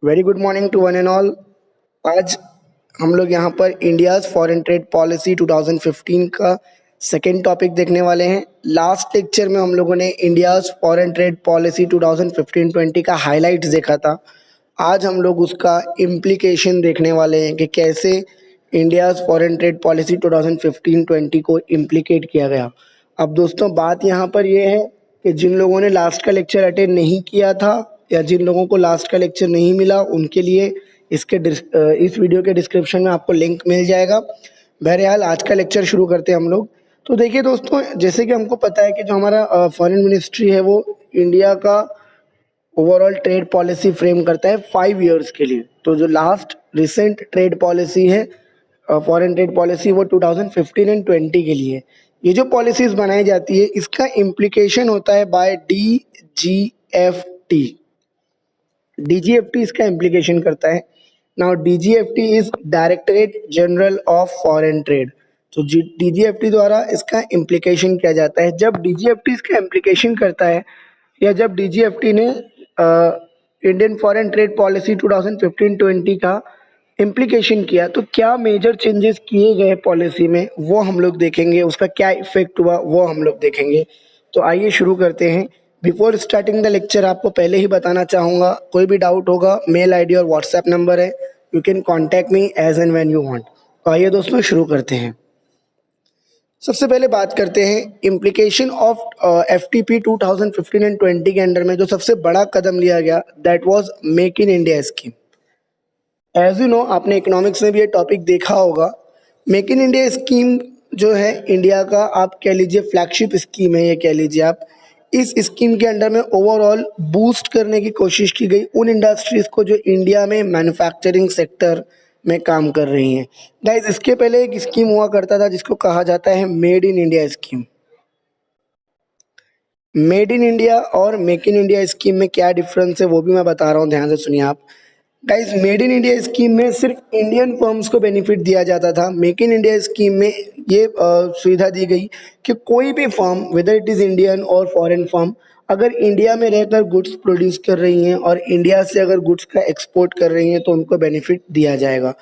Very good morning to one and all. आज हम लोग यहाँ पर इंडियाज़ फॉरेन ट्रेड पॉलिसी 2015 का सेकेंड टॉपिक देखने वाले हैं। लास्ट लेक्चर में हम लोगों ने इंडियाज़ फॉरेन ट्रेड पॉलिसी 2015-20 का हाइलाइट्स देखा था। आज हम लोग उसका इम्प्लीकेशन देखने वाले हैं कि कैसे इंडियाज़ फॉरेन ट्रेड पॉलिसी 2015-20 को इम्प्लीकेट किया गया। अब दोस्तों बात यहाँ पर ये है कि जिन लोगों ने लास्ट का लेक्चर अटेंड नहीं किया था या जिन लोगों को लास्ट का लेक्चर नहीं मिला उनके लिए इस वीडियो के डिस्क्रिप्शन में आपको लिंक मिल जाएगा। बहरहाल आज का लेक्चर शुरू करते हैं हम लोग। तो देखिए दोस्तों, जैसे कि हमको पता है कि जो हमारा फॉरेन मिनिस्ट्री है वो इंडिया का ओवरऑल ट्रेड पॉलिसी फ्रेम करता है 5 इयर्स के लिए। तो जो लास्ट रिसेंट ट्रेड पॉलिसी है, फॉरेन ट्रेड पॉलिसी, वो 2015 एंड 20 के लिए। ये जो पॉलिसीज बनाई जाती है इसका इम्प्लीकेशन होता है बाय DGFT। DGFT इसका इम्प्लीकेशन करता है। Now DGFT is directorate general of foreign trade. तो DGFT द्वारा इसका इम्प्लीकेशन किया जाता है। जब DGFT इसका इम्प्लीकेशन करता है या जब DGFT ने इंडियन फॉरेन ट्रेड पॉलिसी 2015-20 का इम्प्लीकेशन किया तो क्या मेजर चेंजेस किए गए पॉलिसी में वो हम लोग देखेंगे, उसका क्या इफेक्ट हुआ वो हम लोग देखेंगे। तो आइए शुरू करते हैं। बिफोर स्टार्टिंग द लेक्चर आपको पहले ही बताना चाहूँगा, कोई भी डाउट होगा मेल आईडी और व्हाट्सएप नंबर है, you can contact me as and when you want. तो आइए दोस्तों शुरू करते हैं। सबसे पहले बात करते हैं इम्प्लीकेशन ऑफ FTP 2015 एंड 20 के अंडर में जो सबसे बड़ा कदम लिया गया, that was make in India scheme. As you know, आपने इकोनॉमिक्स में भी ये टॉपिक देखा होगा। मेक इन इंडिया स्कीम जो है इंडिया का, आप कह लीजिए फ्लैगशिप स्कीम है, ये कह लीजिए आप। इस स्कीम के अंडर में ओवरऑल बूस्ट करने की कोशिश की गई उन इंडस्ट्रीज़ को जो इंडिया में मैन्युफैक्चरिंग सेक्टर में काम कर रही हैं। गाइज, इसके पहले एक स्कीम हुआ करता था जिसको कहा जाता है made in India scheme. Made in India और मेक इन इंडिया स्कीम में क्या डिफरेंस है वो भी मैं बता रहा हूँ, ध्यान से सुनिए आप। Guys, made in India scheme में सिर्फ इंडियन फर्म्स को बेनिफिट दिया जाता था। मेक इन इंडिया स्कीम में ये सुविधा दी गई कि कोई भी firm, whether it is Indian और फॉरेन फर्म, अगर इंडिया में रहकर गुड्स प्रोड्यूस कर रही हैं और इंडिया से अगर गुड्स का एक्सपोर्ट कर रही हैं तो उनको बेनिफिट दिया जाएगा।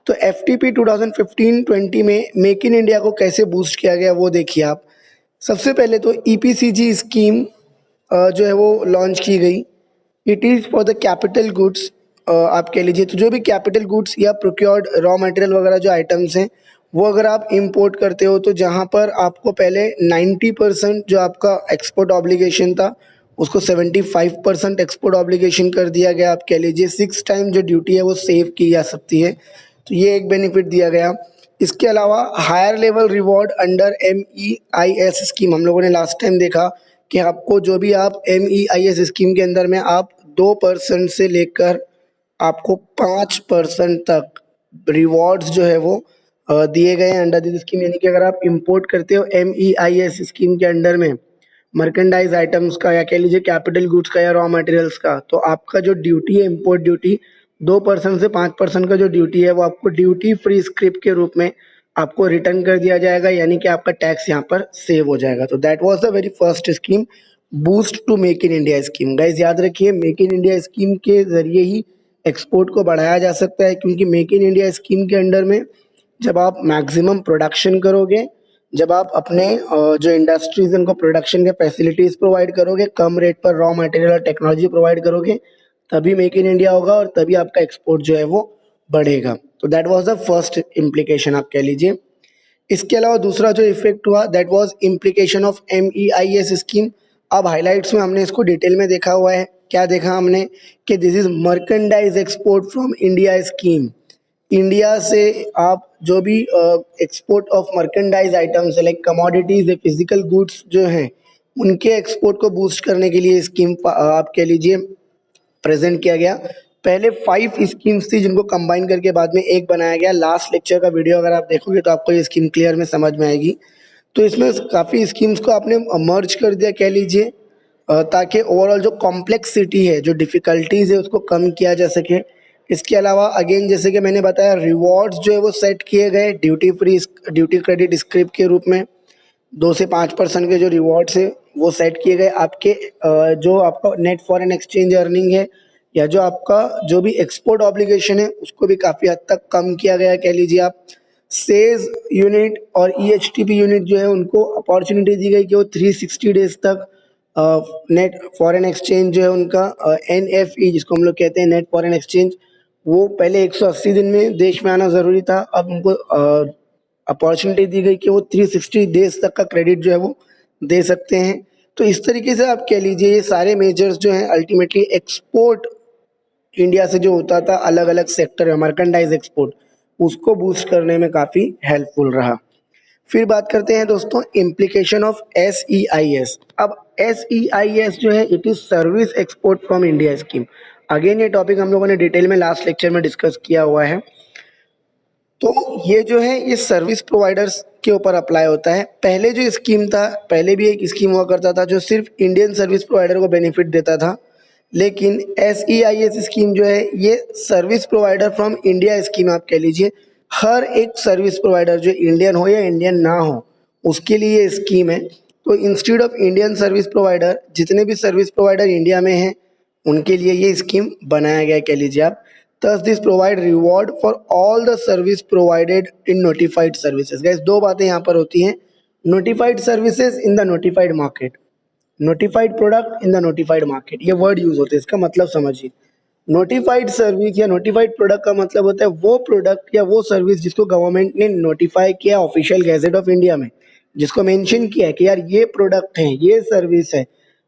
तो FTP 2015-20 में मेक इन इंडिया को कैसे बूस्ट किया गया वो देखिए आप। सबसे पहले तो EPCG स्कीम जो है वो लॉन्च की गई। It is for the capital goods, आप कह लीजिए। तो जो भी कैपिटल गुड्स या प्रोक्योर्ड रॉ मटेरियल वगैरह जो आइटम्स हैं वो अगर आप इंपोर्ट करते हो तो जहाँ पर आपको पहले 90% जो आपका एक्सपोर्ट ऑब्लिगेशन था उसको 75% एक्सपोर्ट ऑब्लिगेशन कर दिया गया। आप कह लीजिए 6 टाइम जो ड्यूटी है वो सेव की जा सकती है। तो ये एक बेनिफिट दिया गया। इसके अलावा higher level reward under MEIS scheme, हम लोगों ने लास्ट टाइम देखा कि आपको जो भी आप MEIS स्कीम के अंदर में आप 2% से लेकर आपको 5% तक रिवॉर्ड्स जो है वो दिए गए हैं अंडर दिस स्कीम। यानी कि अगर आप इंपोर्ट करते हो MEIS स्कीम के अंडर में मर्केंडाइज आइटम्स का या कह लीजिए कैपिटल गुड्स का या रॉ मटेरियल्स का, तो आपका जो ड्यूटी है, इंपोर्ट ड्यूटी 2% से 5% का जो ड्यूटी है वो आपको ड्यूटी फ्री स्क्रिप्ट के रूप में आपको रिटर्न कर दिया जाएगा। यानी कि आपका टैक्स यहाँ पर सेव हो जाएगा। तो that was the very first scheme, boost to make in India scheme. Guys याद रखिए, मेक इन इंडिया स्कीम के जरिए ही एक्सपोर्ट को बढ़ाया जा सकता है, क्योंकि मेक इन इंडिया स्कीम के अंडर में जब आप मैक्सिमम प्रोडक्शन करोगे, जब आप अपने जो इंडस्ट्रीज उनको प्रोडक्शन के फैसिलिटीज़ प्रोवाइड करोगे, कम रेट पर रॉ मटेरियल और टेक्नोलॉजी प्रोवाइड करोगे, तभी मेक इन इंडिया होगा और तभी आपका एक्सपोर्ट जो है वो बढ़ेगा। तो that was the first implication, आप कह लीजिए। इसके अलावा दूसरा जो इफेक्ट हुआ, that was implication of MEIS scheme. अब हाइलाइट्स में हमने इसको डिटेल में देखा हुआ है। क्या देखा हमने कि this is merchandise export from India scheme. India से आप जो भी export of merchandise items like commodities या फिजिकल गुड्स जो हैं उनके एक्सपोर्ट को बूस्ट करने के लिए स्कीम आप कह लीजिए प्रेजेंट किया गया। पहले 5 स्कीम्स थी जिनको कंबाइन करके बाद में एक बनाया गया। लास्ट लेक्चर का वीडियो अगर आप देखोगे तो आपको ये स्कीम क्लियर में समझ में आएगी। तो इसमें काफ़ी स्कीम्स को आपने मर्ज कर दिया कह लीजिए, ताकि ओवरऑल जो कॉम्प्लेक्सिटी है, जो डिफ़िकल्टीज़ है, उसको कम किया जा सके। इसके अलावा अगेन जैसे कि मैंने बताया, रिवॉर्ड्स जो है वो सेट किए गए ड्यूटी क्रेडिट स्क्रिप्ट के रूप में। 2 से 5% के जो रिवॉर्ड्स है वो सेट किए गए। आपके जो आपका नेट फॉरेन एक्सचेंज अर्निंग है या जो आपका जो भी एक्सपोर्ट ऑब्लिगेशन है उसको भी काफ़ी हद तक कम किया गया कह लीजिए आप। सेज यूनिट और ईएचटीपी यूनिट जो है उनको अपॉर्चुनिटी दी गई कि वो 360 डेज तक नेट फॉरेन एक्सचेंज जो है उनका एनएफई जिसको हम लोग कहते हैं नेट फॉरेन एक्सचेंज, वो पहले 180 दिन में देश में आना ज़रूरी था, अब उनको अपॉर्चुनिटी दी गई कि वो 360 डेज तक का क्रेडिट जो है वो दे सकते हैं। तो इस तरीके से आप कह लीजिए ये सारे मेजर्स जो हैं अल्टीमेटली एक्सपोर्ट इंडिया से जो होता था अलग अलग सेक्टर में मर्केंडाइज एक्सपोर्ट, उसको बूस्ट करने में काफ़ी हेल्पफुल रहा। फिर बात करते हैं दोस्तों इम्प्लीकेशन ऑफ SEIS। अब SEIS जो है it is service export from India scheme. Again ये टॉपिक हम लोगों ने डिटेल में लास्ट लेक्चर में डिस्कस किया हुआ है। तो ये जो है ये सर्विस प्रोवाइडर्स के ऊपर अप्लाई होता है। पहले जो स्कीम था, पहले भी एक स्कीम हुआ करता था जो सिर्फ इंडियन सर्विस प्रोवाइडर को बेनिफिट देता था, लेकिन SEIS स्कीम जो है ये service provider from India scheme आप कह लीजिए। हर एक सर्विस प्रोवाइडर जो इंडियन हो या इंडियन ना हो उसके लिए ये स्कीम है। तो instead of Indian service provider जितने भी सर्विस प्रोवाइडर इंडिया में हैं उनके लिए ये स्कीम बनाया गया कह लीजिए आप। Thus this provide reward for all the service provided in notified services। guys दो बातें यहाँ पर होती हैं, notified services in the notified market, notified product in the notified market, ये वर्ड यूज होते हैं, इसका मतलब समझिए। नोटिफाइड सर्विस या नोटिफाइड प्रोडक्ट का मतलब होता है वो प्रोडक्ट या वो सर्विस जिसको गवर्नमेंट ने नोटिफाई किया ऑफिशियल गैजेट ऑफ इंडिया में, जिसको मेंशन किया है कि यार ये प्रोडक्ट है, ये सर्विस है,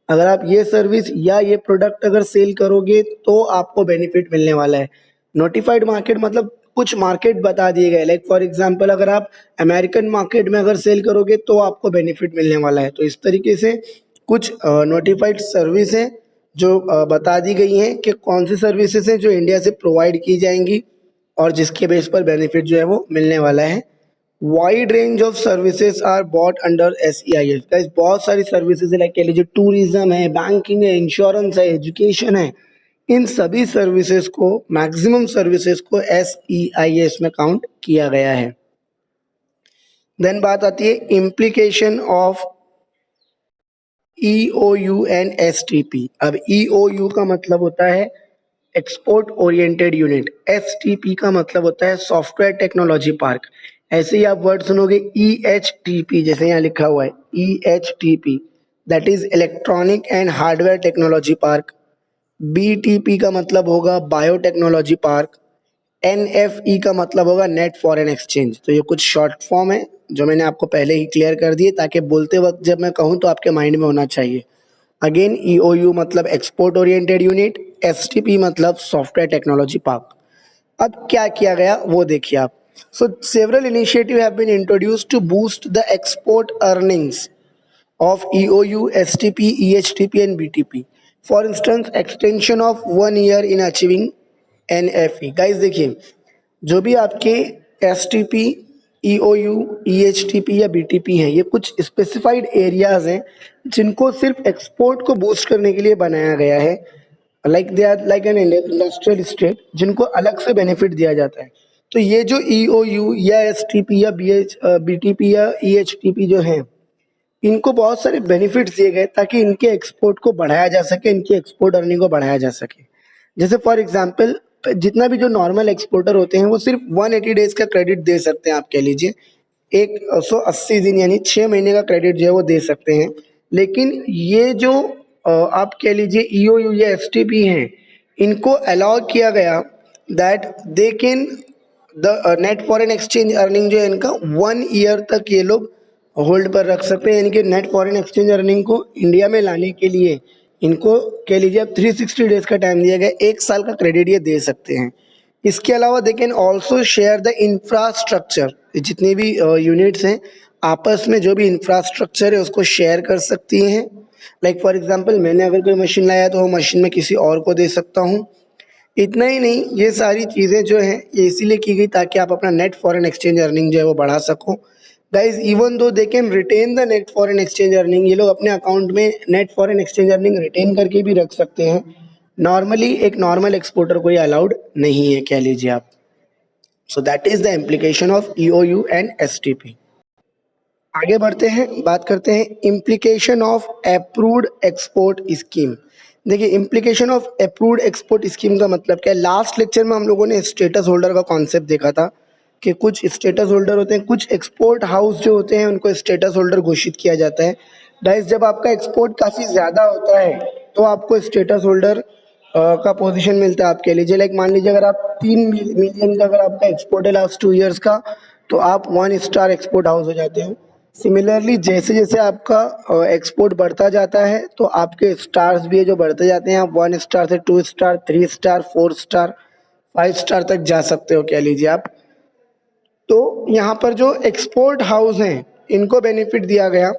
अगर आप ये सर्विस या ये प्रोडक्ट अगर सेल करोगे तो आपको बेनिफिट मिलने वाला है। नोटिफाइड मार्केट मतलब कुछ मार्केट बता दिए गए, लाइक फॉर एग्जांपल अगर आप अमेरिकन मार्केट में अगर सेल करोगे तो आपको बेनिफिट मिलने वाला है। तो इस तरीके से कुछ नोटिफाइड सर्विस है जो बता दी गई हैं कि कौन सी सर्विसेज हैं जो इंडिया से प्रोवाइड की जाएंगी और जिसके बेस पर बेनिफिट जो है वो मिलने वाला है। Wide range of services are bought under SEIS। Guys बहुत सारी सर्विसेज है, लाइक कह लीजिए टूरिज्म है, बैंकिंग है, इंश्योरेंस है, एजुकेशन है, इन सभी सर्विसेज को मैक्सिमम सर्विसेज को SEIS में काउंट किया गया है। देन बात आती है implication of EOU and STP। अब EOU का मतलब होता है एक्सपोर्ट ओरिएंटेड यूनिट, STP का मतलब होता है सॉफ्टवेयर टेक्नोलॉजी पार्क। ऐसे ही आप वर्ड सुनोगे EHTP, जैसे यहाँ लिखा हुआ है EHTP, that is electronic and hardware technology park. BTP का मतलब होगा बायोटेक्नोलॉजी पार्क। NFE का मतलब होगा नेट फॉरेन एक्सचेंज। तो ये कुछ शॉर्ट फॉर्म है जो मैंने आपको पहले ही क्लियर कर दिए ताकि बोलते वक्त जब मैं कहूँ तो आपके माइंड में होना चाहिए। अगेन EOU मतलब एक्सपोर्ट ओरिएंटेड यूनिट, STP मतलब सॉफ्टवेयर टेक्नोलॉजी पार्क। अब क्या किया गया वो देखिए आप। So several initiative have been introduced to boost the export earnings of EOU, STP, EHTP and BTP. For instance, extension of 1 year in achieving NFE। Guys देखिए जो भी आपके STP, EOU, EHTP या BTP हैं ये कुछ स्पेसिफाइड एरियाज हैं जिनको सिर्फ एक्सपोर्ट को बूस्ट करने के लिए बनाया गया है, like they are like an industrial state जिनको अलग से बेनिफिट दिया जाता है। तो ये जो EOU या STP या BTP या EHTP जो है इनको बहुत सारे बेनिफिट्स दिए गए ताकि इनके एक्सपोर्ट को बढ़ाया जा सके, इनकी एक्सपोर्ट अर्निंग को बढ़ाया जा सके। जैसे फॉर एग्जांपल जितना भी जो नॉर्मल एक्सपोर्टर होते हैं वो सिर्फ 180 डेज का क्रेडिट दे सकते हैं, आप कह लीजिए 180 दिन यानी 6 महीने का क्रेडिट जो है वो दे सकते हैं। लेकिन ये जो आप कह लीजिए EOU या STP हैं इनको अलाउ किया गया that they can the net foreign exchange earning जो है इनका 1 ईयर तक ये लोग होल्ड पर रख सकते हैं, यानी कि नेट फॉरेन एक्सचेंज अर्निंग को इंडिया में लाने के लिए इनको कह लीजिए अब 360 डेज का टाइम दिया गया, 1 साल का क्रेडिट ये दे सकते हैं। इसके अलावा they can also share the infrastructure, जितने भी यूनिट्स हैं आपस में जो भी इंफ्रास्ट्रक्चर है उसको शेयर कर सकती हैं। लाइक फॉर एग्जांपल मैंने अगर कोई मशीन लाया तो वो मशीन में किसी और को दे सकता हूँ। इतना ही नहीं, ये सारी चीज़ें जो हैं ये इसीलिए की गई ताकि आप अपना नेट फॉरेन एक्सचेंज अर्निंग जो है वो बढ़ा सको। Guys even though they can retain the net foreign exchange earning, ये लोग अपने अकाउंट में net foreign exchange earning retain करके भी रख सकते हैं। नॉर्मली एक नॉर्मल एक्सपोर्टर को ये अलाउड नहीं है कह लीजिए आप। So that is the implication of EOU and STP। आगे बढ़ते हैं, बात करते हैं implication of approved export scheme. देखिए implication of approved export scheme का मतलब क्या है। लास्ट लेक्चर में हम लोगों ने स्टेटस होल्डर का कॉन्सेप्ट देखा था कि कुछ स्टेटस होल्डर होते हैं, कुछ एक्सपोर्ट हाउस जो होते हैं उनको स्टेटस होल्डर घोषित किया जाता है। गाइस जब आपका एक्सपोर्ट काफ़ी ज़्यादा होता है तो आपको स्टेटस होल्डर का पोजीशन मिलता है आपके लिए। लाइक मान लीजिए अगर आप 3 मिलियन का अगर आपका एक्सपोर्ट है लास्ट 2 ईयर्स का, तो आप 1 स्टार एक्सपोर्ट हाउस हो जाते हो। सिमिलरली जैसे जैसे आपका एक्सपोर्ट बढ़ता जाता है तो आपके स्टार्स भी है जो बढ़ते जाते हैं। आप 1 स्टार से 2 स्टार, 3 स्टार, 4 स्टार, 5 स्टार तक जा सकते हो कह लीजिए आप। तो यहाँ पर जो एक्सपोर्ट हाउस हैं इनको बेनिफिट दिया गया।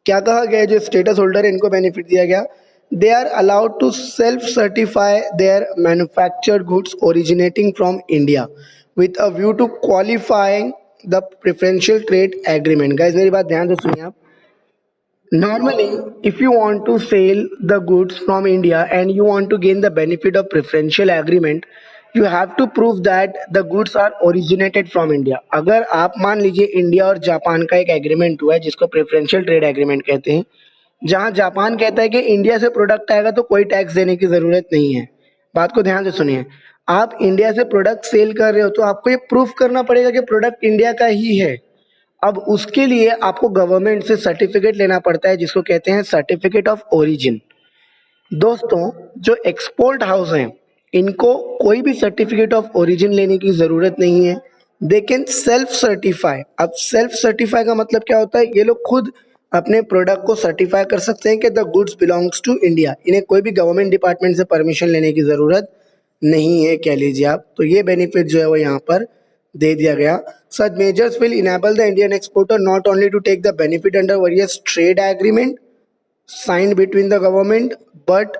क्या कहा गया, जो स्टेटस होल्डर है इनको बेनिफिट दिया गया। They are allowed to self certify their manufactured goods originating from India with a view to qualifying the preferential trade agreement. Guys मेरी बात ध्यान से सुनिए आप। Normally, if you want to sell the goods from India and you want to gain the benefit of preferential agreement, you have to prove that the goods are originated from India. अगर आप मान लीजिए India और Japan का एक agreement हुआ है जिसको प्रेफरेंशियल ट्रेड एग्रीमेंट कहते हैं, जहां जापान कहता है कि इंडिया से प्रोडक्ट आएगा तो कोई टैक्स देने की ज़रूरत नहीं है। बात को ध्यान से सुनिए। आप इंडिया से प्रोडक्ट सेल कर रहे हो तो आपको ये प्रूफ करना पड़ेगा कि प्रोडक्ट इंडिया का ही है। अब उसके लिए आपको गवर्नमेंट से सर्टिफिकेट लेना पड़ता है जिसको कहते हैं सर्टिफिकेट ऑफ ओरिजिन। दोस्तों जो एक्सपोर्ट हाउस हैं इनको कोई भी सर्टिफिकेट ऑफ ओरिजिन लेने की ज़रूरत नहीं है। They can self certify. अब सेल्फ सर्टिफाई का मतलब क्या होता है, ये लोग खुद अपने प्रोडक्ट को सर्टिफाई कर सकते हैं कि the goods belongs to India. इन्हें कोई भी गवर्नमेंट डिपार्टमेंट से परमिशन लेने की ज़रूरत नहीं है कह लीजिए आप। तो ये बेनिफिट जो है वो यहाँ पर दे दिया गया। Such measures will enable the Indian exporter not only to take the benefit under various trade agreement signed between the government but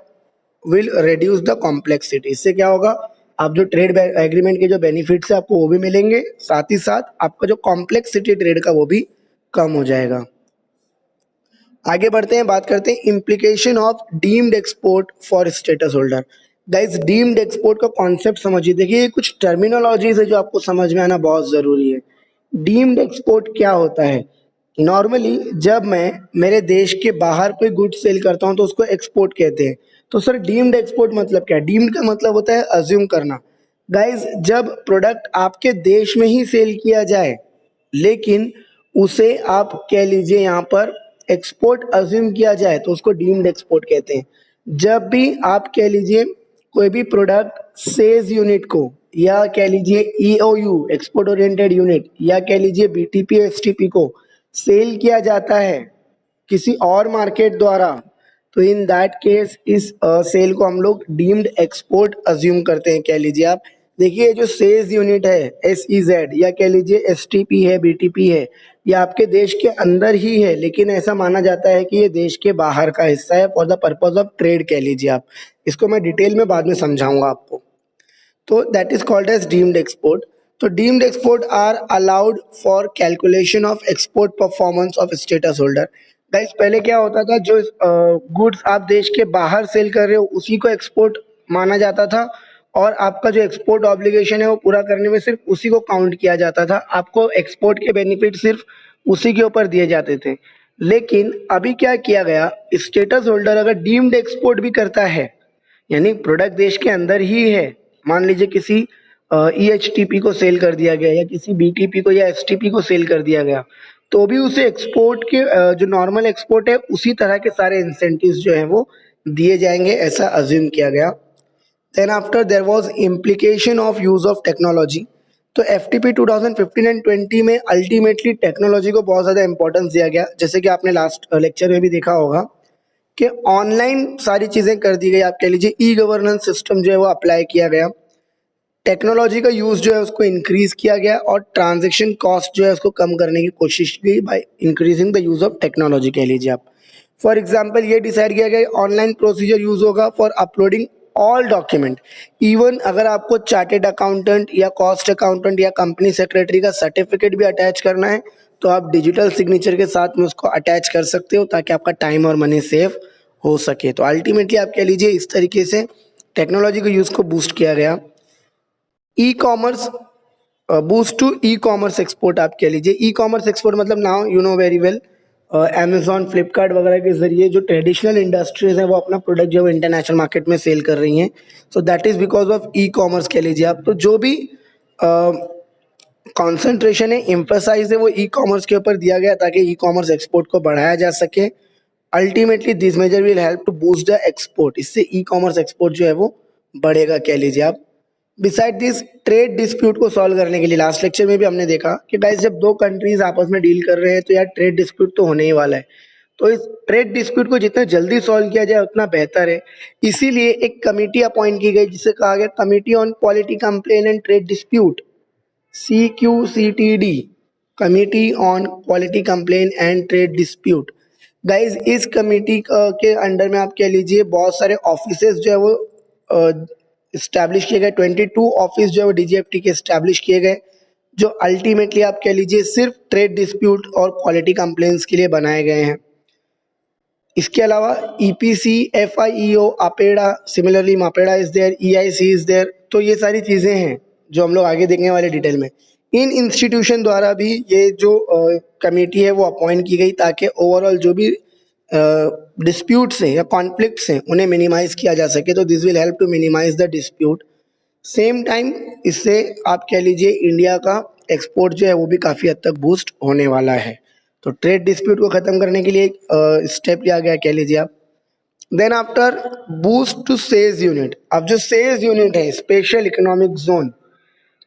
will reduce the complexity. इससे क्या होगा, आप जो ट्रेड एग्रीमेंट के जो बेनिफिट्स है आपको वो भी मिलेंगे, साथ ही साथ आपका जो कॉम्प्लेक्सिटी ट्रेड का वो भी कम हो जाएगा। आगे बढ़ते हैं, बात करते हैं implication of deemed export for status holder. Guys deemed export का कॉन्सेप्ट समझिए। देखिए ये कुछ टर्मिनोलॉजीज है जो आपको समझ में आना बहुत ज़रूरी है। डीम्ड एक्सपोर्ट क्या होता है। नॉर्मली जब मैं मेरे देश के बाहर कोई गुड सेल करता हूँ तो उसको एक्सपोर्ट कहते हैं। तो सर डीम्ड एक्सपोर्ट मतलब क्या है। डीम्ड का मतलब होता है अज्यूम करना। गाइज जब प्रोडक्ट आपके देश में ही सेल किया जाए लेकिन उसे आप कह लीजिए यहाँ पर एक्सपोर्ट अज्यूम किया जाए तो उसको डीम्ड एक्सपोर्ट कहते हैं। जब भी आप कह लीजिए कोई भी प्रोडक्ट सेज यूनिट को या कह लीजिए ईओयू एक्सपोर्ट ओरिएंटेड यूनिट या कह लीजिए बीटीपी एसटीपी को सेल किया जाता है किसी और मार्केट द्वारा, तो इन दैट केस इस सेल को हम लोग डीम्ड एक्सपोर्ट अज्यूम करते हैं कह लीजिए आप। देखिए जो सेज यूनिट है SEZ या कह लीजिए STP है BTP है, ये आपके देश के अंदर ही है लेकिन ऐसा माना जाता है कि ये देश के बाहर का हिस्सा है for the purpose of trade कह लीजिए आप। इसको मैं डिटेल में बाद में समझाऊंगा आपको। तो that is called as deemed export. तो deemed export are allowed for calculation of export performance of status holder. Guys पहले क्या होता था, जो गुड्स आप देश के बाहर सेल कर रहे हो उसी को एक्सपोर्ट माना जाता था और आपका जो एक्सपोर्ट ऑब्लिगेशन है वो पूरा करने में सिर्फ उसी को काउंट किया जाता था। आपको एक्सपोर्ट के बेनिफिट सिर्फ उसी के ऊपर दिए जाते थे। लेकिन अभी क्या किया गया, स्टेटस होल्डर अगर डीम्ड एक्सपोर्ट भी करता है यानी प्रोडक्ट देश के अंदर ही है, मान लीजिए किसी EHTP को सेल कर दिया गया या किसी BTP को या STP को सेल कर दिया गया, तो भी उसे एक्सपोर्ट के जो नॉर्मल एक्सपोर्ट है उसी तरह के सारे इंसेंटिव्स जो हैं वो दिए जाएंगे, ऐसा अज्यूम किया गया। Then after there was implication of use of technology. तो FTP 2015 एंड 20 में अल्टीमेटली टेक्नोलॉजी को बहुत ज़्यादा इंपॉर्टेंस दिया गया। जैसे कि आपने लास्ट लेक्चर में भी देखा होगा कि ऑनलाइन सारी चीज़ें कर दी गई। आप कह लीजिए E-गवर्नेंस सिस्टम जो है वो अप्लाई किया गया, टेक्नोलॉजी का यूज़ जो है उसको इंक्रीज़ किया गया और ट्रांजैक्शन कॉस्ट जो है उसको कम करने की कोशिश की by increasing the use of technology कह लीजिए आप। फॉर एग्जांपल ये डिसाइड किया गया ऑनलाइन प्रोसीजर यूज़ होगा for uploading all document. Even अगर आपको चार्टेड अकाउंटेंट या कॉस्ट अकाउंटेंट या कंपनी सेक्रेटरी का सर्टिफिकेट भी अटैच करना है तो आप डिजिटल सिग्नेचर के साथ में उसको अटैच कर सकते हो ताकि आपका टाइम और मनी सेव हो सके। तो अल्टीमेटली आप कह लीजिए इस तरीके से टेक्नोलॉजी के यूज़ को बूस्ट किया गया। E-commerce boost to e-commerce export आप कह लीजिए। ई कॉमर्स एक्सपोर्ट मतलब now you know very well Amazon, Flipkart वगैरह के ज़रिए जो ट्रेडिशनल इंडस्ट्रीज़ हैं वो अपना प्रोडक्ट जो है इंटरनेशनल मार्केट में सेल कर रही हैं। So that is because of e-commerce कह लीजिए आप। तो जो भी कंसंट्रेशन है, एम्फसाइज़ है वो ई-कॉमर्स के ऊपर दिया गया ताकि ई-कॉमर्स एक्सपोर्ट को बढ़ाया जा सके। Ultimately this measure will help to boost the export. इससे ई-कॉमर्स एक्सपोर्ट जो है वो बढ़ेगा कह लीजिए आप। बिसाइड दिस ट्रेड डिस्प्यूट को सॉल्व करने के लिए लास्ट लेक्चर में भी हमने देखा कि गाइस जब दो कंट्रीज आपस में डील कर रहे हैं तो यार ट्रेड डिस्प्यूट तो होने ही वाला है। तो इस ट्रेड डिस्प्यूट को जितना जल्दी सॉल्व किया जाए उतना बेहतर है। इसीलिए एक कमेटी अपॉइंट की गई जिसे कहा गया committee on quality complain and trade dispute, CQCTD, committee on quality complain and trade dispute. Guys इस कमेटी के अंडर में आप कह लीजिए बहुत सारे ऑफिसेज जो है वो इस्टेब्लिश किए गए। 22 ऑफिस जो है वो DGFT के इस्टेब्लिश किए गए, जो अल्टीमेटली आप कह लीजिए सिर्फ ट्रेड डिस्प्यूट और क्वालिटी कंप्लेंट्स के लिए बनाए गए हैं। इसके अलावा EPC, FIEO, APEDA, similarly MPEDA is there, EIC is there. तो ये सारी चीज़ें हैं जो हम लोग आगे देखने वाले डिटेल में। इन इंस्टीट्यूशन द्वारा भी ये जो कमेटी है वो अपॉइंट की गई ताकि ओवरऑल जो भी डिस्प्यूट्स हैं या कॉन्फ्लिक्ट्स हैं उन्हें मिनिमाइज़ किया जा सके। तो this will help to minimise the dispute. Same time इससे आप कह लीजिए इंडिया का एक्सपोर्ट जो है वो भी काफ़ी हद तक बूस्ट होने वाला है। तो ट्रेड डिस्प्यूट को ख़त्म करने के लिए एक स्टेप लिया गया कह लीजिए आप। Then after boost to sales unit. अब जो सेल्स यूनिट है स्पेशल इकोनॉमिक जोन,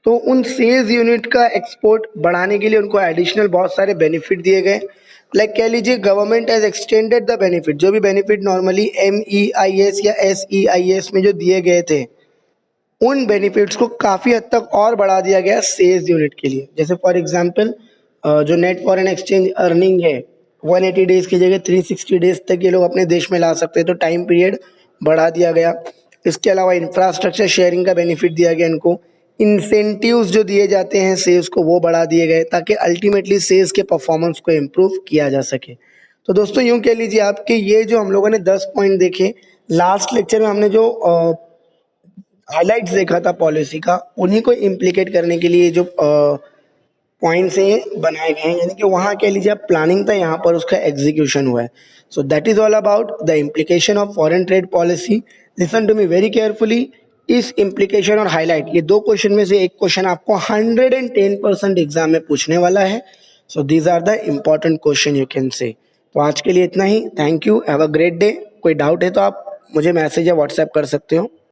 तो उन सेल्स यूनिट का एक्सपोर्ट बढ़ाने के लिए उनको एडिशनल बहुत सारे बेनिफिट दिए गए। लाइक कह लीजिए government has extended the benefit. जो भी बेनिफिट नॉर्मली MEIS या SEIS में जो दिए गए थे उन बेनिफिट्स को काफ़ी हद तक और बढ़ा दिया गया सेल्स यूनिट के लिए। जैसे फॉर एग्जांपल जो नेट फॉरेन एक्सचेंज अर्निंग है 180 डेज़ की जगह 360 डेज़ तक ये लोग अपने देश में ला सकते हैं, तो टाइम पीरियड बढ़ा दिया गया। इसके अलावा इंफ्रास्ट्रक्चर शेयरिंग का बेनिफिट दिया गया इनको। इंसेंटिव्स जो दिए जाते हैं सेल्स को वो बढ़ा दिए गए ताकि अल्टीमेटली सेल्स के परफॉर्मेंस को इम्प्रूव किया जा सके। तो दोस्तों यूँ कह लीजिए आप कि ये जो हम लोगों ने 10 पॉइंट देखे लास्ट लेक्चर में, हमने जो हाइलाइट्स देखा था पॉलिसी का, उन्हीं को इम्प्लीकेट करने के लिए जो पॉइंट्स हैं बनाए गए हैं, यानी कि वहाँ कह लीजिए आप प्लानिंग था, यहाँ पर उसका एग्जीक्यूशन हुआ है। So that is all about the implication of foreign trade policy. Listen to me very carefully. इस इम्प्लीकेशन और हाईलाइट ये दो क्वेश्चन में से एक क्वेश्चन आपको 110% एग्जाम में पूछने वाला है। So these are the important question you can say. तो आज के लिए इतना ही। Thank you, have a great day. कोई डाउट है तो आप मुझे मैसेज या व्हाट्सएप कर सकते हो।